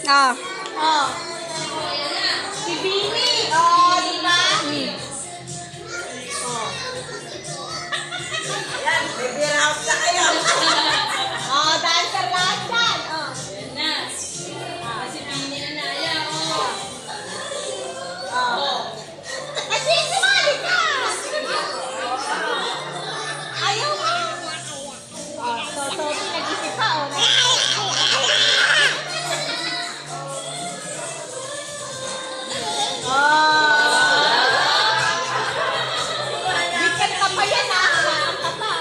Ah. Oh. Si Bini. Oh, di ba? Oh. Yan, baby house na kayo. Oh, dancer lahat yan. Oh. Yan na. Si Pini Anaya, oh. Oh. Kasi sumali ka. Ayaw mo. Oh, so, nag-isip ka, oh. Bikin ka pa yan, ah. Ang kapa.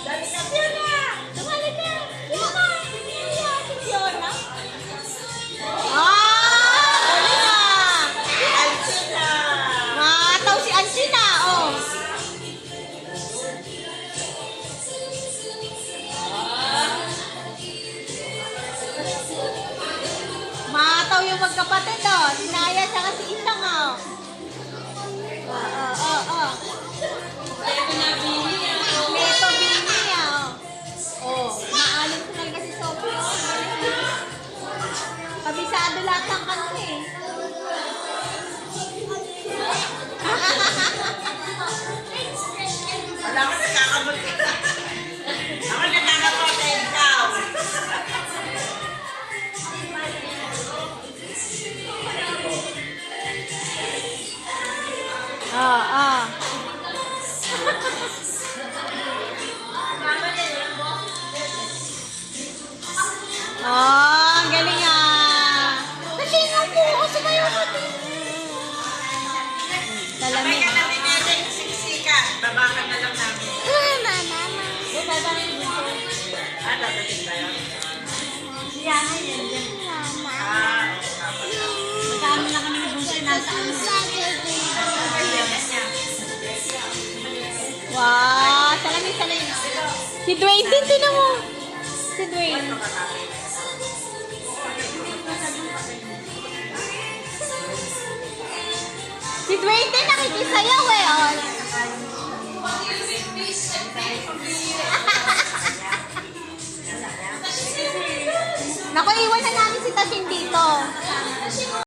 Dali ka, Fiona. Sumali ka. Fiona. Si Fiona. Dali na. Alcina. Mataw si Alcina, oh. Mataw yung magkapatid, oh. Si Naya siya si Isang, oh. Oh. Ito na Pini, oh. Neto Bini, oh. Oh, maalim talaga si Sophie, oh. Kabisado lahat ng kanta, eh. Wala ko nakakamot ka. Ako nakakamot na ikaw. Ah. Ang galing ah. Natingan po ako sa kayo natin. Sabay Talamig. ka namin natin siksikan. Babakan na lang namin. Ah, dadating ba yun? Yan, yan, yan. Ah, oo nga pala. Magkano na kami nabunso nasa ano. Wow, salamin. Si Dwayne din, tinan mo. Si Dwayne. Si Dwayne din nakikisayaw eh. Oh. Naku, iwan na namin si Tashin dito.